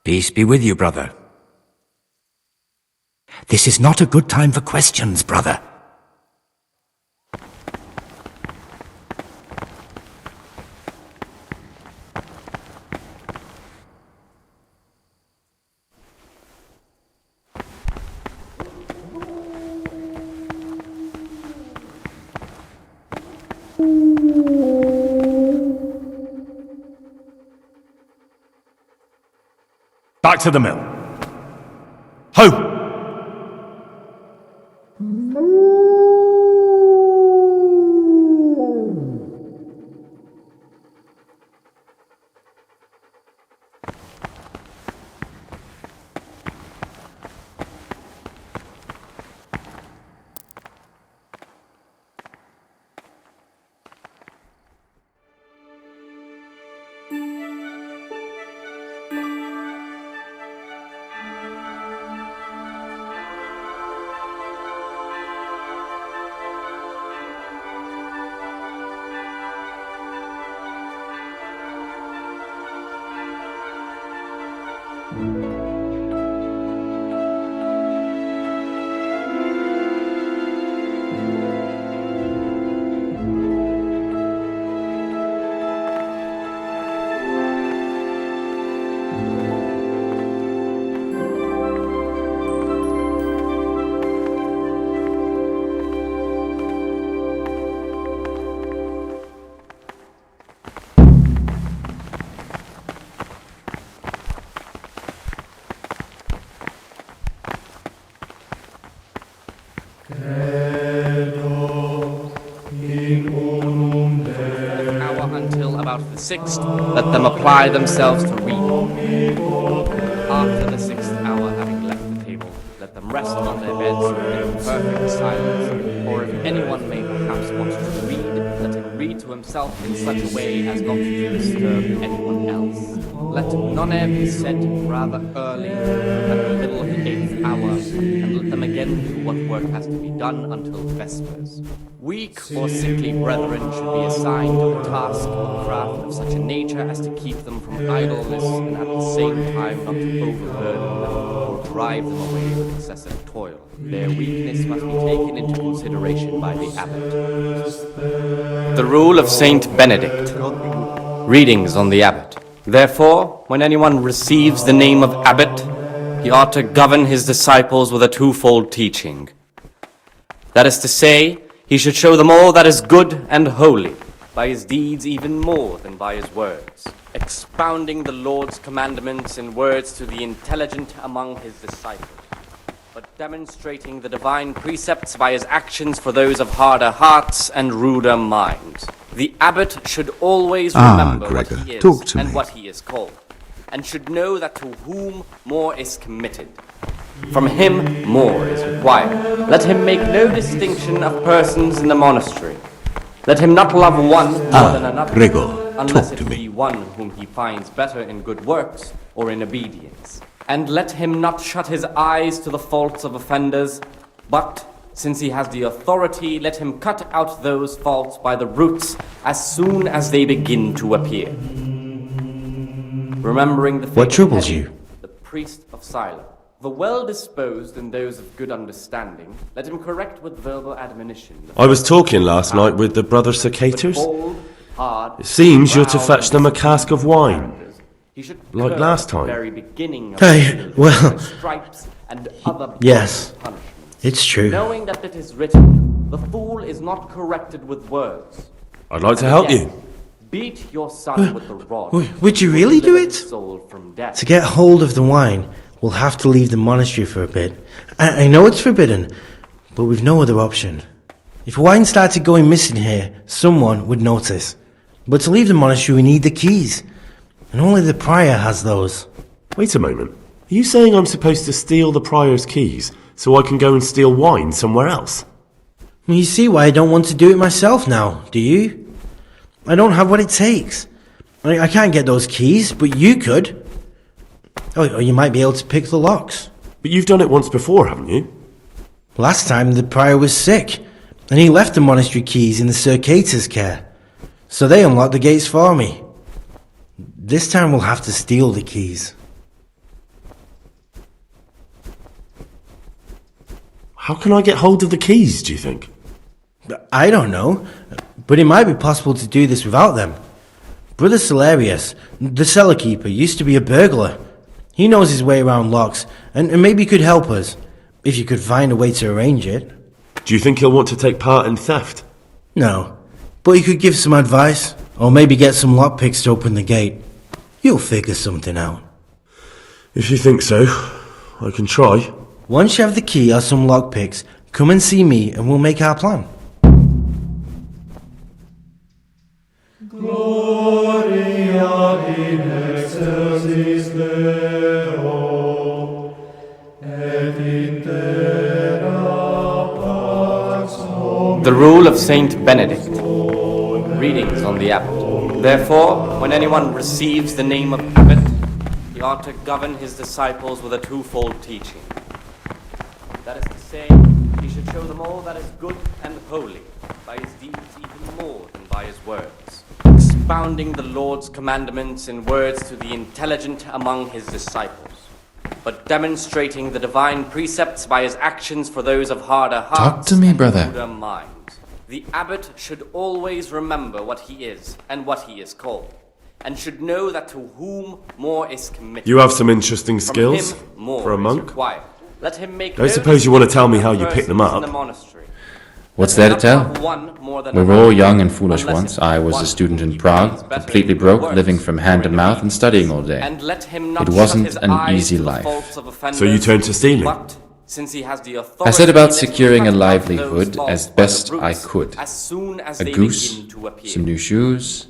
Peace be with you, brother. This is not a good time for questions, brother. Back to the mill. Ho! About the sixth, let them apply themselves to reading. After the sixth hour, having left the table, let them rest on their beds in perfect silence, or if anyone may perhaps want to read, let him read to himself in such a way as not to disturb anyone else. Let none be said rather early, at the middle of the 8th hour, and let them again do what work has to be done until vespers. Weak or sickly brethren should be assigned to a task or craft of such a nature as to keep them from idleness and at the same time not to overburden them or drive them away with excessive toil. Their weakness must be taken into consideration by the abbot. The rule of Saint Benedict. Readings on the abbot. Therefore, when anyone receives the name of abbot, he ought to govern his disciples with a twofold teaching. That is to say, he should show them all that is good and holy, by his deeds even more than by his words, expounding the Lord's commandments in words to the intelligent among his disciples, but demonstrating the divine precepts by his actions for those of harder hearts and ruder minds. The abbot should always remember Gregor, what he talk is to and me. what he is called, and should know that to whom more is committed, from him more is required. Let him make no distinction of persons in the monastery. Let him not love one more than another, Gregor, unless talk it to me. be one whom he finds better in good works or in obedience. And let him not shut his eyes to the faults of offenders, but, since he has the authority, let him cut out those faults by the roots as soon as they begin to appear. Remembering the What troubles you? The priest of Siloam. The well-disposed and those of good understanding, let him correct with verbal admonition. I was talking last night with the brother Circators. Bold, hard, It seems you're to proud, fetch them a cask of wine. He should Like curb last at the time. very beginning of Aye, the well, stripes and other yes. punishments. It's true. Knowing that it is written, the fool is not corrected with words. I'd like to help Yes, you. Beat your son with the rod. Would you really which will do deliver it? his soul from death. To get hold of the wine, we'll have to leave the monastery for a bit. I know it's forbidden, but we've no other option. If wine started going missing here, someone would notice. But to leave the monastery, we need the keys. and only the prior has those. Wait a moment. Are you saying I'm supposed to steal the prior's keys so I can go and steal wine somewhere else? Well, you see why I don't want to do it myself now, do you? I don't have what it takes. I can't get those keys, but you could. Or you might be able to pick the locks. But you've done it once before, haven't you? Last time the prior was sick, and he left the monastery keys in the Circators' care. So they unlocked the gates for me. This time we'll have to steal the keys. How can I get hold of the keys, do you think? I don't know, but it might be possible to do this without them. Brother Celarius, the cellar keeper, used to be a burglar. He knows his way around locks, and maybe could help us, if you could find a way to arrange it. Do you think he'll want to take part in theft? No, but he could give some advice, or maybe get some lockpicks to open the gate. You'll figure something out. If you think so, I can try. Once you have the key or some lockpicks, come and see me and we'll make our plan. Gloria in excelsis Deo, et in terra pax omnes. The rule of Saint Benedict. Readings on the abbot. Therefore, when anyone receives the name of abbot, he ought to govern his disciples with a twofold teaching. That is to say, he should show them all that is good and holy, by his deeds even more than by his words, expounding the Lord's commandments in words to the intelligent among his disciples, but demonstrating the divine precepts by his actions for those of harder hearts. Talk to me, and brother. ruder minds. The abbot should always remember what he is and what he is called, and should know that to whom more is committed. You have some interesting From skills him, more for a is monk. required. Let him make Don't suppose you want to tell me how you pick them up? in the monastery. What's Let there to him not tell? have one more than We were another, all young and foolish unless once. it's I was one a student in he Prague, believes better completely than broke, works, living from hand to or mouth read. and studying all day. And let him not It wasn't shut his an eyes easy to the life. faults of offenders, So you turned to stealing? but since he has the I authority, set about let him securing a cut out livelihood those faults as by the best I roots, could. as soon as A they goose, begin to appear. some new shoes,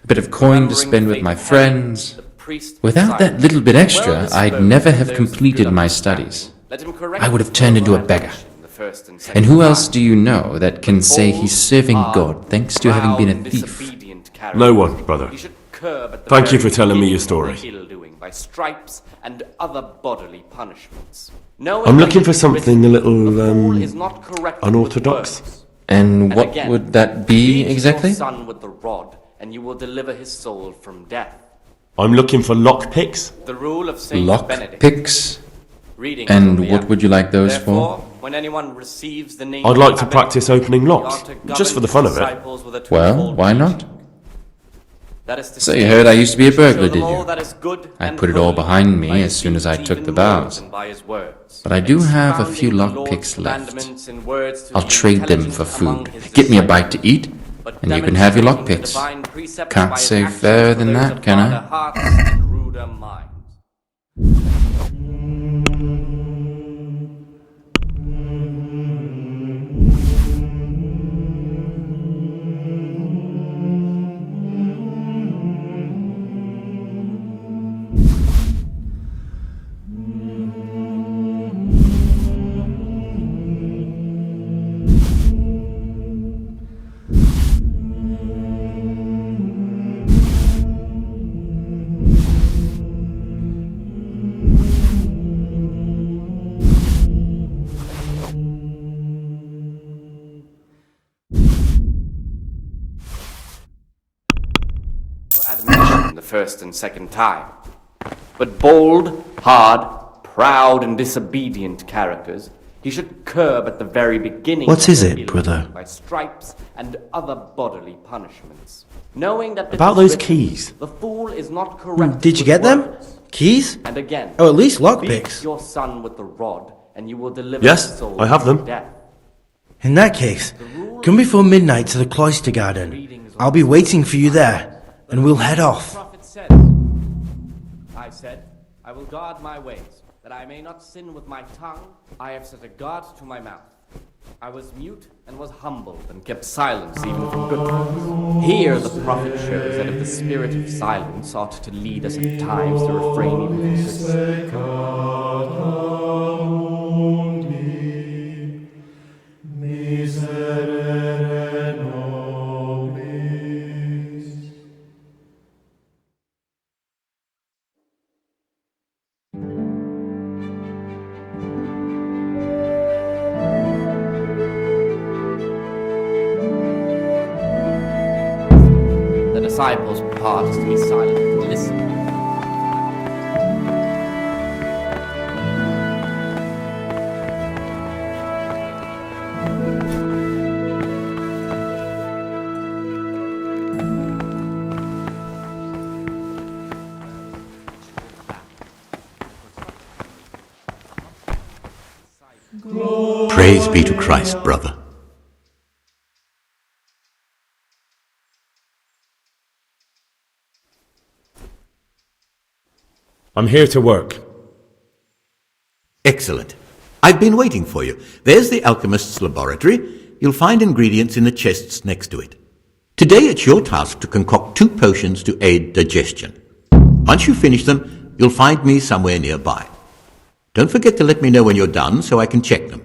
a bit of coin to spend with my friends. The priest Without that silent. little bit extra, Well I'd disposed never of have those completed good my understanding. studies. Let him correct I would have turned into a those beggar. the first and second And who else time. do you know that can say he's serving God thanks to having been a Proud and thief? disobedient character. No one, brother. He should curb at the Thank you very for telling me your beginning story. of the ill-doing by stripes and other bodily punishments. Knowing I'm that looking it for is something written, a little, the fool is not corrected with unorthodox. words. And what again, would that be beat exactly? your son with the rod, and you will deliver his soul from death. I'm looking for lockpicks. The rule of Saint Lock Benedict. picks? Reading from And the what abbot. would you like those Therefore, for? when anyone receives the name I'd of like to abbot, practice opening he locks, ought to govern just for the his fun of it. disciples with a Well, twofold why not? teaching. That is to So say, you heard I used to be a he should show burglar, them did all you? that is good I and put it all holy behind me by as his soon as I deeds took even the more vows. than by his words. But I do have a Expounding few the Lord's lockpicks left. commandments in words to I'll the trade them intelligent for among food. his Get me a disciples, bite to eat, but and you can have your demonstrating the lockpicks. divine precepts Can't by his say actions fairer for than those that, of can I? harder hearts and ruder minds. Admonition the first and second time. But bold, hard, proud, and disobedient characters he should curb at the very beginning. What of is their it, ill brother? By stripes and other bodily punishments. Knowing that it About is those written, keys. the fool is not corrected Did you with get them? words. Keys? And again, Or at least beat lockpicks? your son with the rod, and you will deliver Yes, his soul I have from them. death. In that case, come before midnight to the cloister garden. I'll be waiting for you there, and we'll head off. Prophet says, I said, I will guard my ways, that I may not sin with my tongue. I have set a guard to my mouth. I was mute and was humbled and kept silence even from good things. Here the prophet shows that if the spirit of silence ought to lead us at times to refrain even from good Peccata mundi, miserere nobis. The disciples' part is to be silent and listen. Praise be to Christ, brother. I'm here to work. Excellent. I've been waiting for you. There's the alchemist's laboratory. You'll find ingredients in the chests next to it. Today it's your task to concoct 2 potions to aid digestion. Once you finish them, you'll find me somewhere nearby. Don't forget to let me know when you're done so I can check them.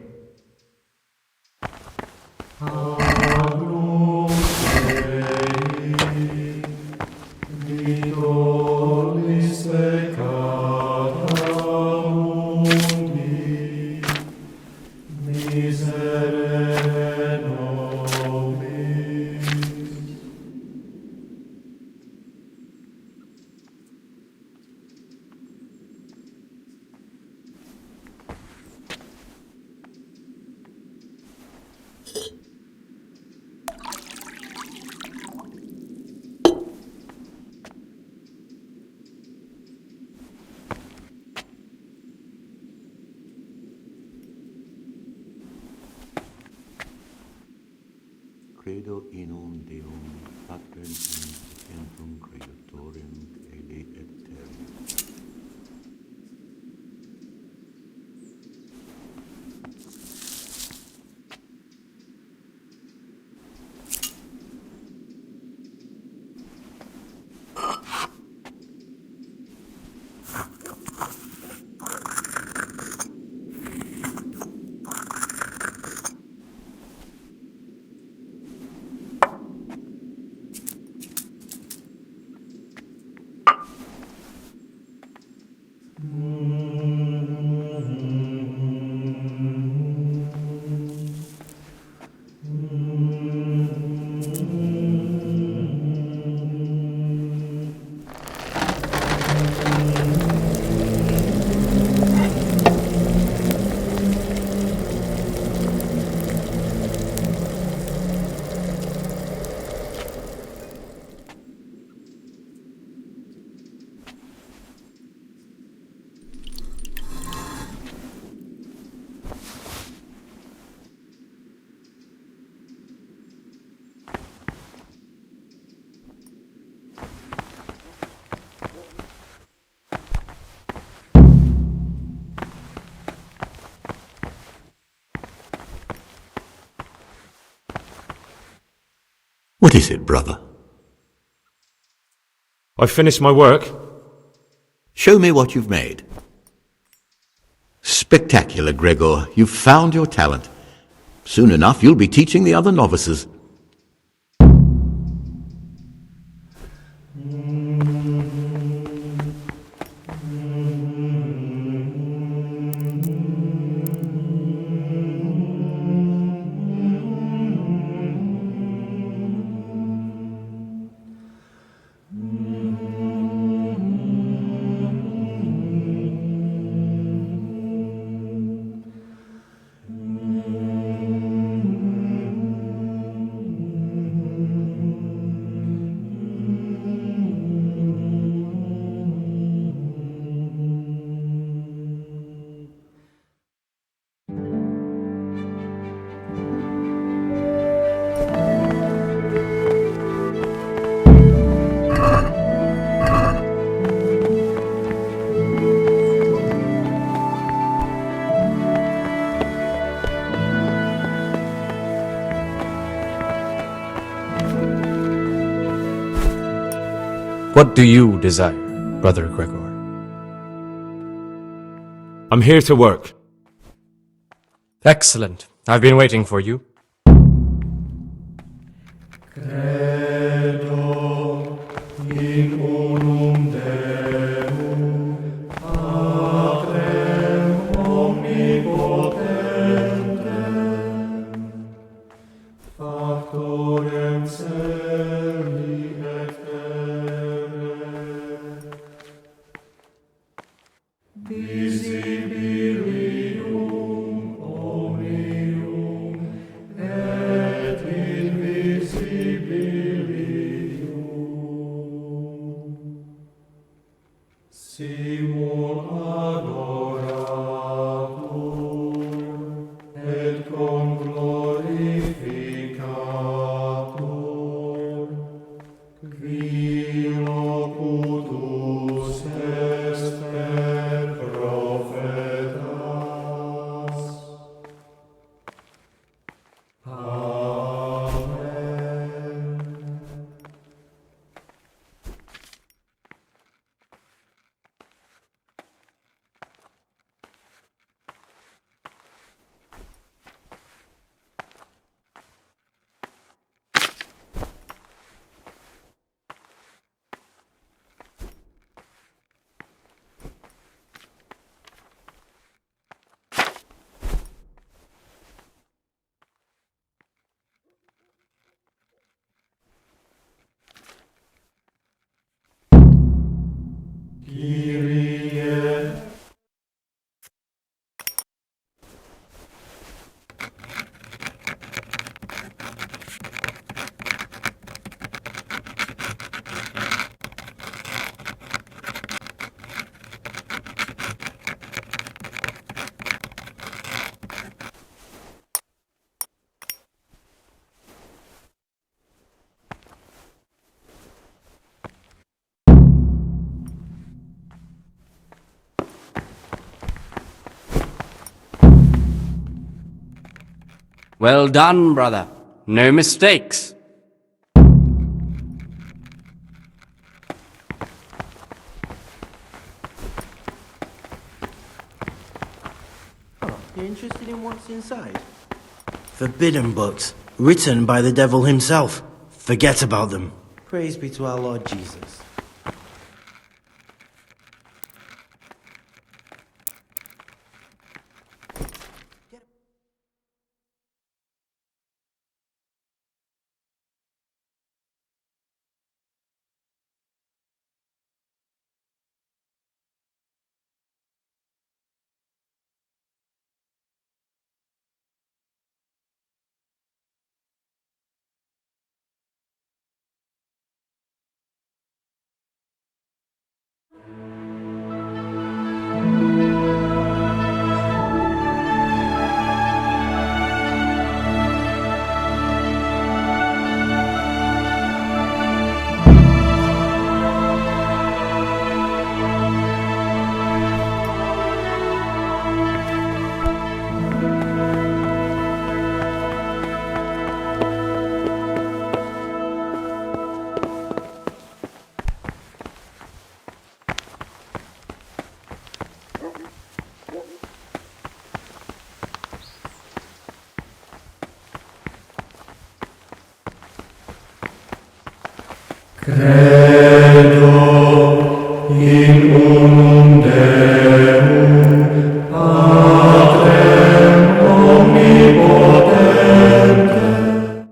Credo in un Deum, Patrem Centrum Creatorium Ele Aeternum. What is it, brother? I've finished my work. Show me what you've made. Spectacular, Gregor. You've found your talent. Soon enough, you'll be teaching the other novices. What do you desire, Brother Gregor? I'm here to work. Excellent. I've been waiting for you. Credo in unum Deum, Patrem omnipotentem, Factorem celi et terrae, visibilium omnium et invisibilium, simul adoratur et cum glorificatur, qui locutus est per prophetas. Amen. Kyrie. Well done, brother. No mistakes. You're interested in what's inside? Forbidden books, written by the devil himself. Forget about them. Praise be to our Lord Jesus. Credo in unum Deum, Patrem omnipotentem,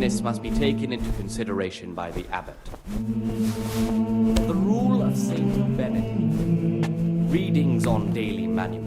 witness must be taken into consideration by the abbot. The rule of Saint Benedict. Readings on daily manual.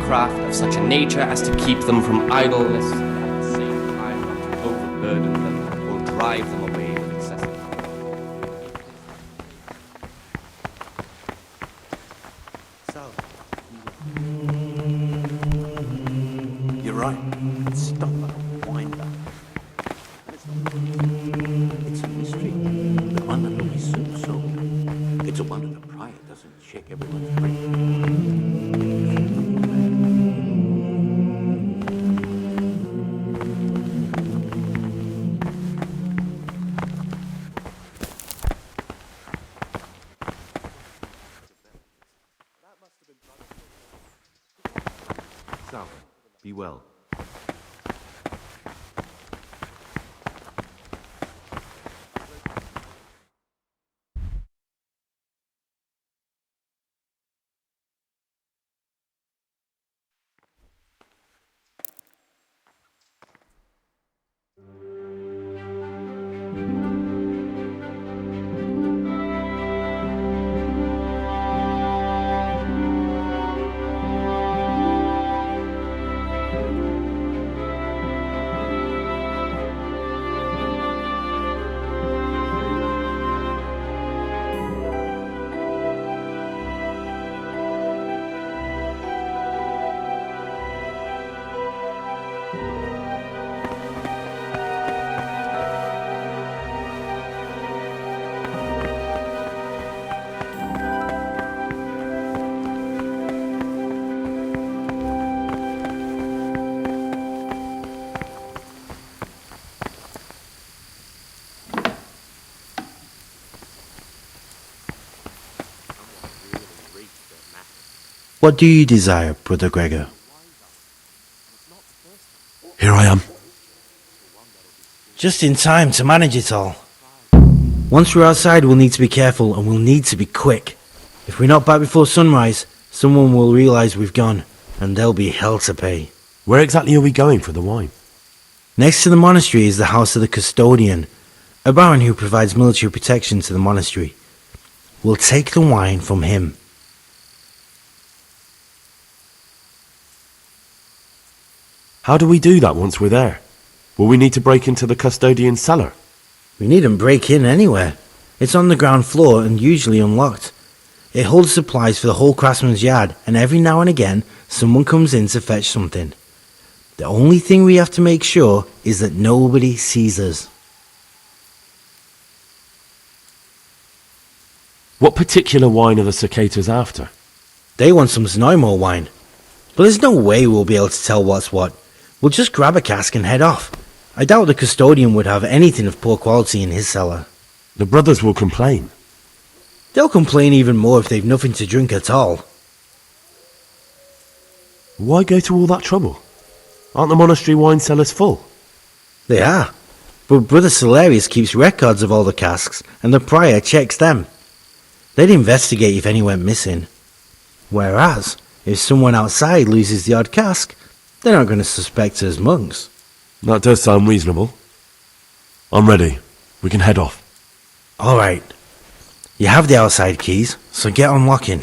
Craft of such a nature as to keep them from idleness, and at the same time not to overburden them or drive them away with excessive You're right. Stop that. Wind back. It's a mystery. The one that will be soon sold. It's a wonder the prior doesn't check everyone's drink. Sal, be well. What do you desire, Brother Gregor? Here I am. Just in time to manage it all. Once we're outside, we'll need to be careful and we'll need to be quick. If we're not back before sunrise, someone will realize we've gone and there'll be hell to pay. Where exactly are we going for the wine? Next to the monastery is the house of the custodian, a baron who provides military protection to the monastery. We'll take the wine from him. How do we do that once we're there? Will we need to break into the custodian's cellar? We needn't break in anywhere. It's on the ground floor and usually unlocked. It holds supplies for the whole craftsman's yard, and every now and again someone comes in to fetch something. The only thing we have to make sure is that nobody sees us. What particular wine are the Circators after? They want some Znaimo wine, but there's no way we'll be able to tell what's what. We'll just grab a cask and head off. I doubt the custodian would have anything of poor quality in his cellar. The brothers will complain. They'll complain even more if they've nothing to drink at all. Why go to all that trouble? Aren't the monastery wine cellars full? They are, but Brother Celerius keeps records of all the casks and the prior checks them. They'd investigate if any went missing. Whereas, if someone outside loses the odd cask, they're not going to suspect us monks. That does sound reasonable. I'm ready. We can head off. All right. You have the outside keys, so get unlocking.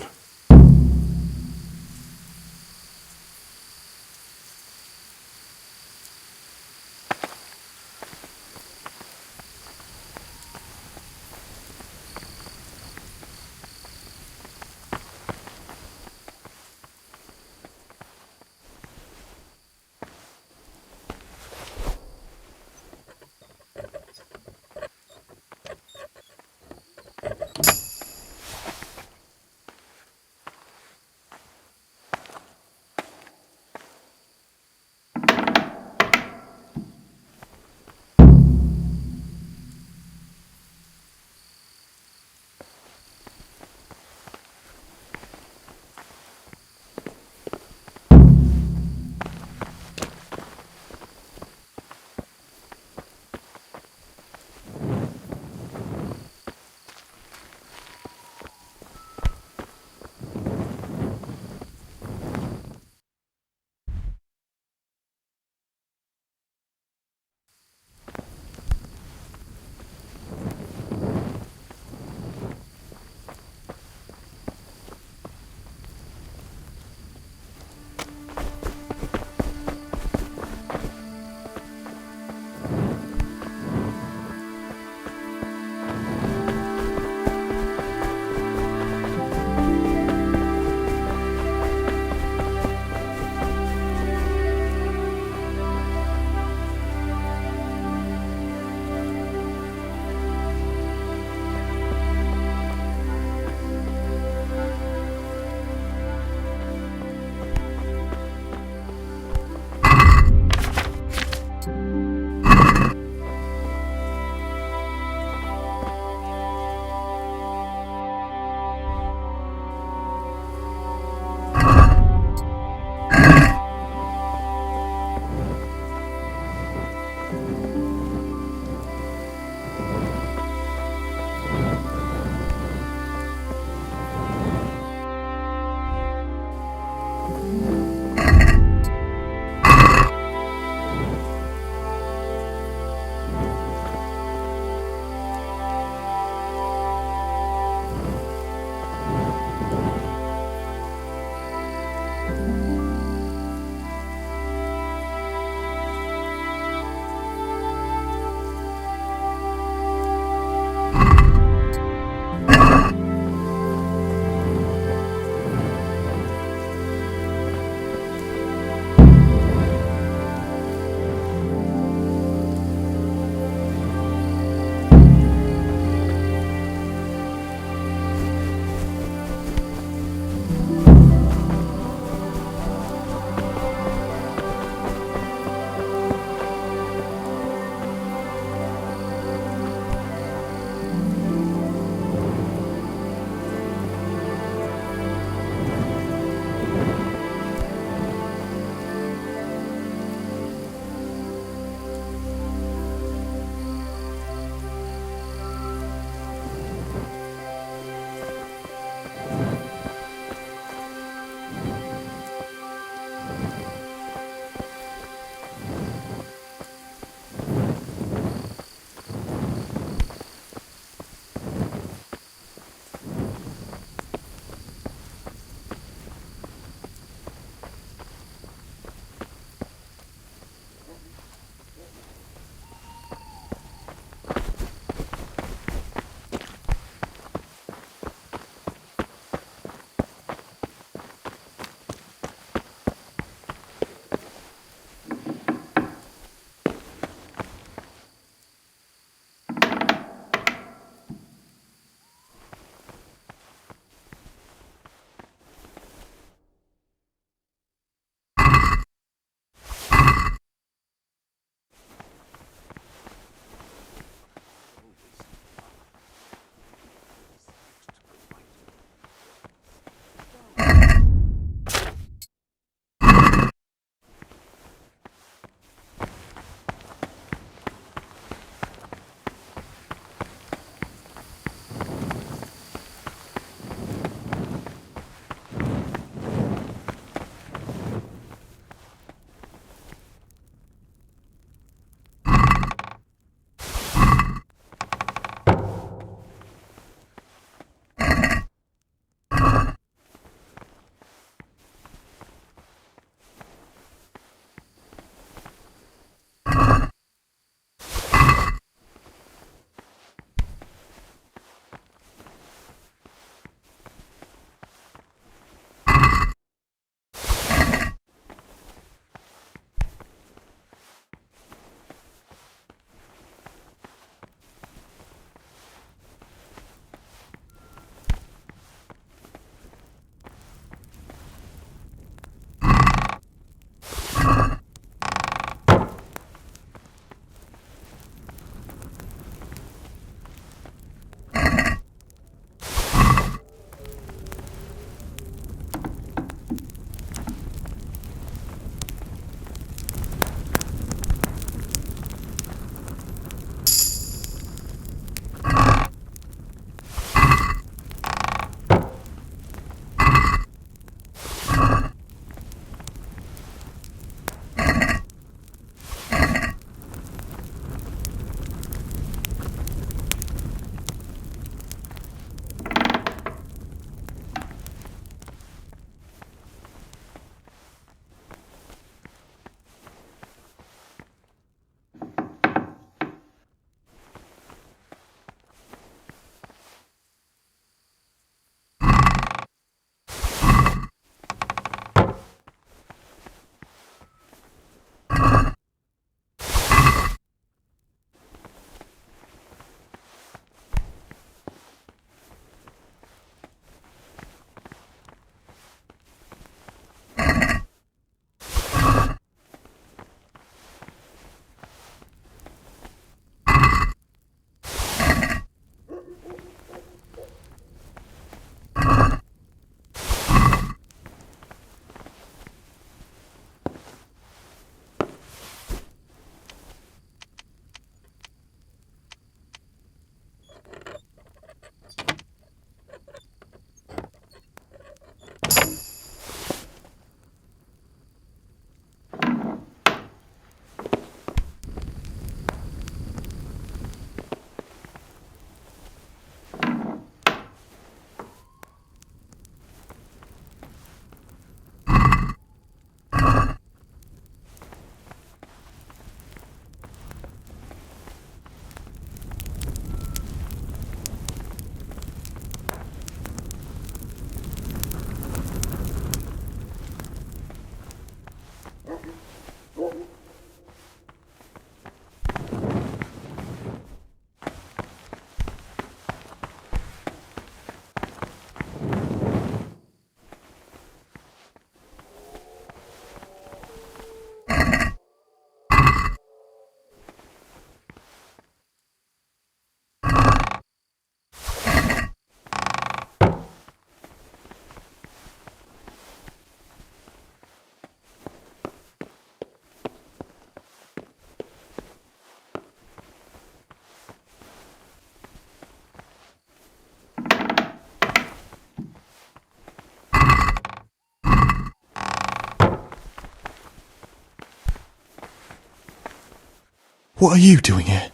What are you doing here?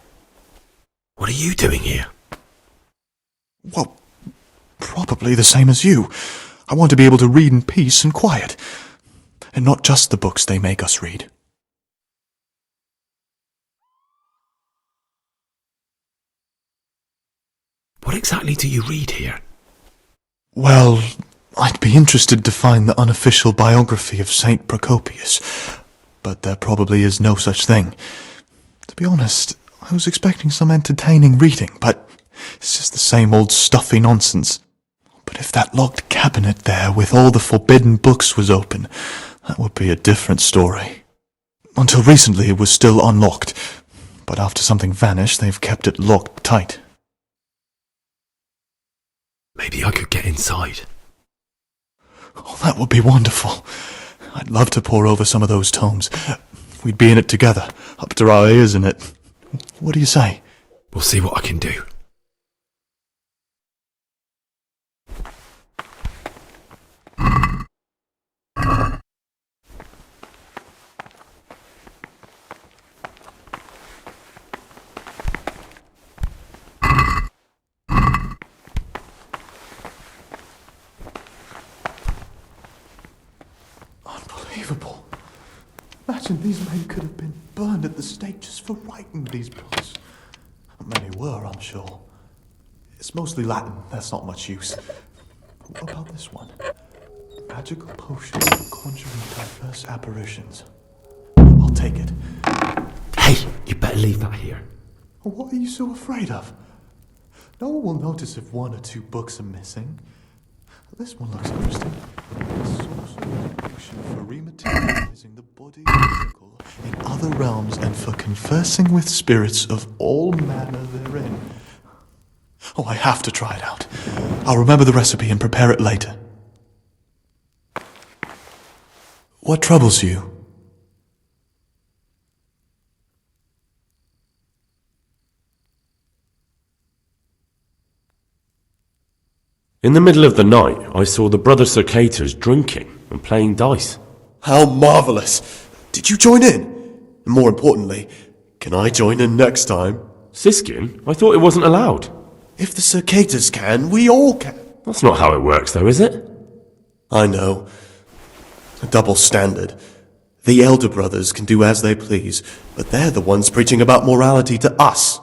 What are you doing here? Well, probably the same as you. I want to be able to read in peace and quiet. And not just the books they make us read. What exactly do you read here? Well, I'd be interested to find the unofficial biography of Saint Procopius, but there probably is no such thing. To be honest, I was expecting some entertaining reading, but it's just the same old stuffy nonsense. But if that locked cabinet there with all the forbidden books was open, that would be a different story. Until recently it was still unlocked, but after something vanished, they've kept it locked tight. Maybe I could get inside. Oh, that would be wonderful. I'd love to pore over some of those tomes. We'd be in it together, up to our ears in it. What do you say? We'll see what I can do. Unbelievable. Imagine these men could have been burned at the stake just for writing these books. Many were, I'm sure. It's mostly Latin, that's not much use. What about this one? Magical potion for conjuring diverse apparitions. I'll take it. Hey, you better leave that here. What are you so afraid of? No one will notice if 1 or 2 books are missing. This one looks interesting. Sorcery potion for rematerializing the body physical in other realms and for conversing with spirits of all manner therein. Oh, I have to try it out. I'll remember the recipe and prepare it later. What troubles you? In the middle of the night, I saw the brother Circators drinking and playing dice. How marvellous! Did you join in? And more importantly, can I join in next time? Siskin? I thought it wasn't allowed. If the Circators can, we all can. That's not how it works, though, is it? I know. A double standard. The elder brothers can do as they please, but they're the ones preaching about morality to us.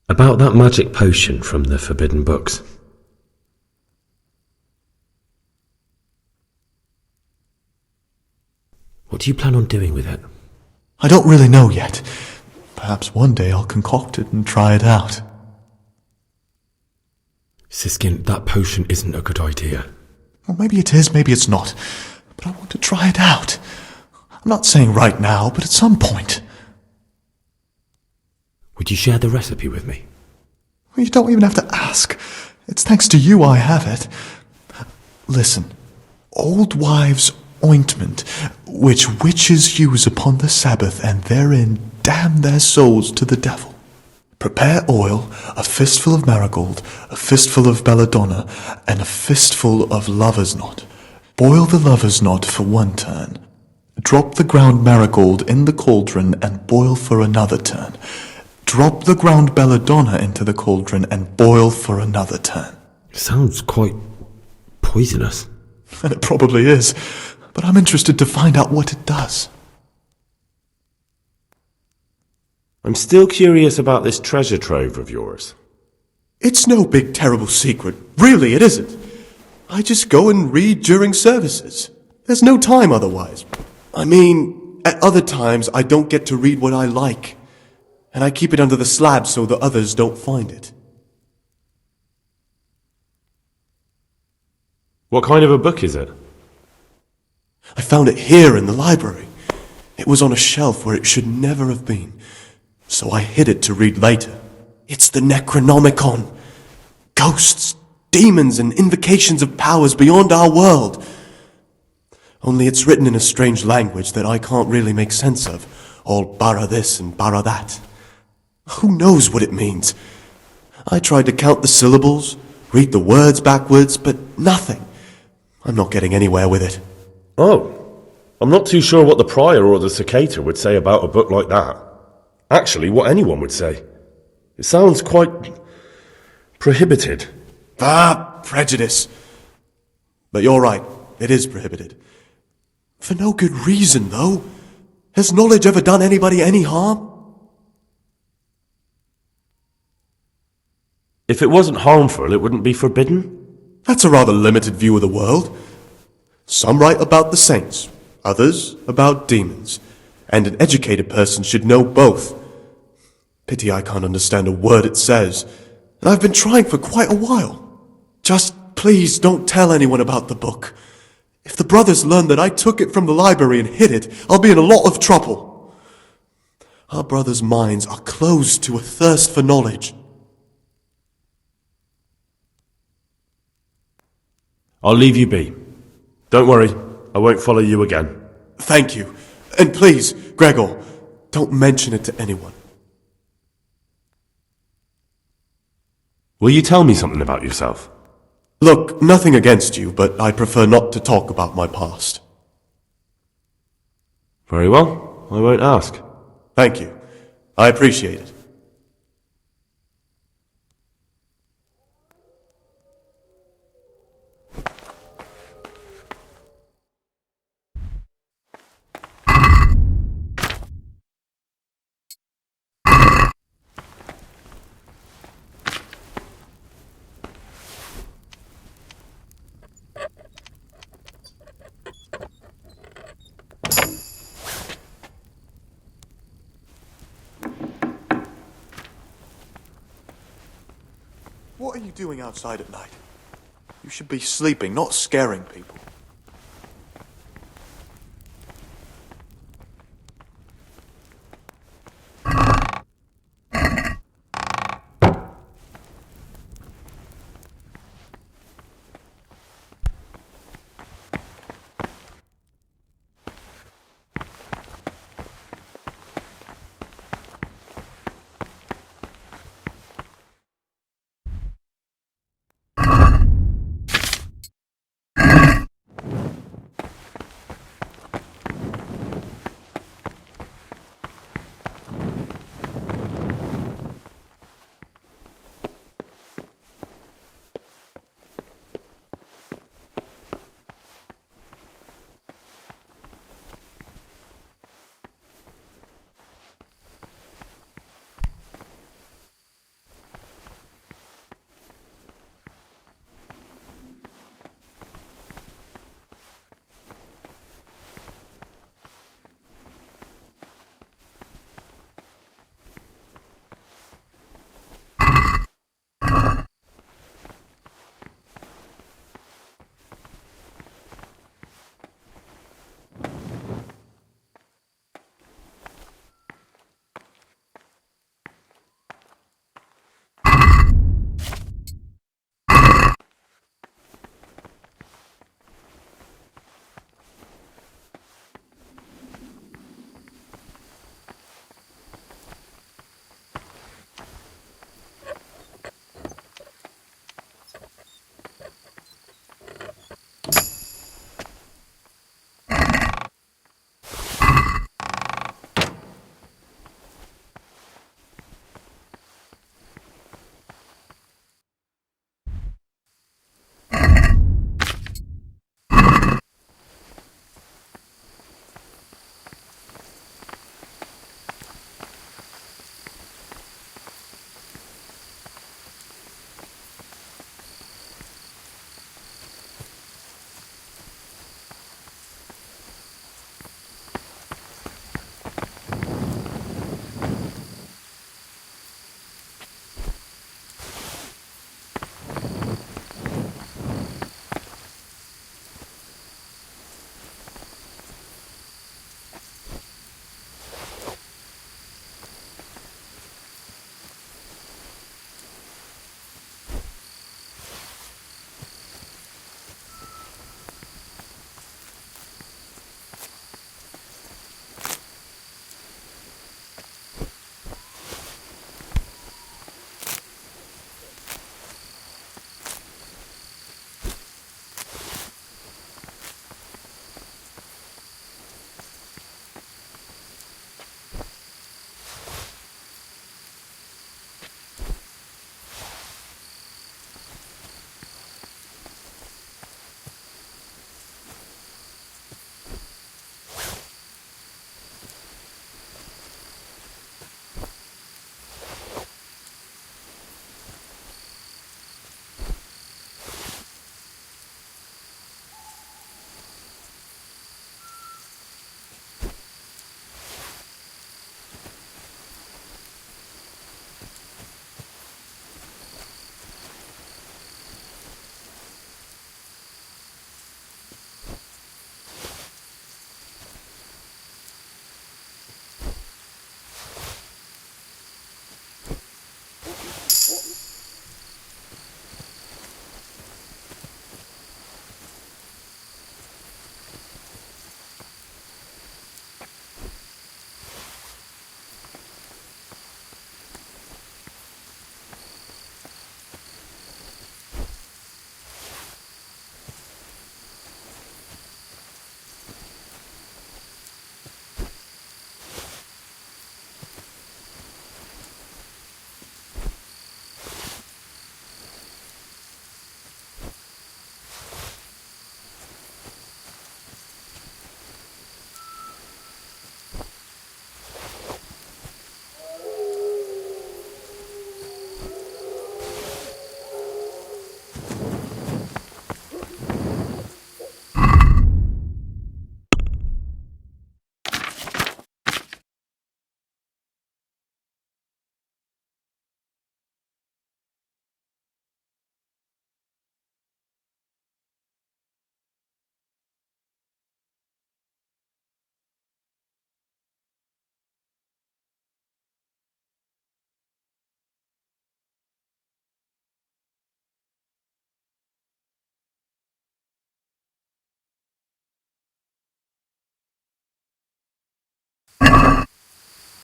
About that magic potion from the forbidden books. What do you plan on doing with it? I don't really know yet. Perhaps one day I'll concoct it and try it out. Siskin, that potion isn't a good idea. Well, maybe it is, maybe it's not. But I want to try it out. I'm not saying right now, but at some point. Would you share the recipe with me? Well, you don't even have to ask. It's thanks to you I have it. Listen. Old wives' ointment, which witches use upon the Sabbath, and therein damn their souls to the devil. Prepare oil, a fistful of marigold, a fistful of belladonna, and a fistful of lover's knot. Boil the lover's knot for 1 turn. Drop the ground marigold in the cauldron and boil for another turn. Drop the ground belladonna into the cauldron and boil for another turn. Sounds quite poisonous. And it probably is, but I'm interested to find out what it does. I'm still curious about this treasure trove of yours. It's no big terrible secret. Really, it isn't. I just go and read during services. There's no time otherwise. I mean, at other times I don't get to read what I like. And I keep it under the slab so the others don't find it. What kind of a book is it? I found it here in the library. It was on a shelf where it should never have been. So I hid it to read later. It's the Necronomicon. Ghosts, demons, and invocations of powers beyond our world. Only it's written in a strange language that I can't really make sense of. All bara this and bara that. Who knows what it means? I tried to count the syllables, read the words backwards, but nothing. I'm not getting anywhere with it. Oh, I'm not too sure what the prior or the Circator would say about a book like that. Actually, what anyone would say. It sounds quite prohibited. Prejudice. But you're right, it is prohibited. For no good reason, though. Has knowledge ever done anybody any harm? If it wasn't harmful, it wouldn't be forbidden? That's a rather limited view of the world. Some write about the saints, others about demons, and an educated person should know both. Pity I can't understand a word it says, and I've been trying for quite a while. Just please don't tell anyone about the book. If the brothers learn that I took it from the library and hid it, I'll be in a lot of trouble. Our brothers' minds are closed to a thirst for knowledge. I'll leave you be. Don't worry, I won't follow you again. Thank you. And please, Gregor, don't mention it to anyone. Will you tell me something about yourself? Look, nothing against you, but I prefer not to talk about my past. Very well, I won't ask. Thank you. I appreciate it. What are you doing outside at night? You should be sleeping, not scaring people.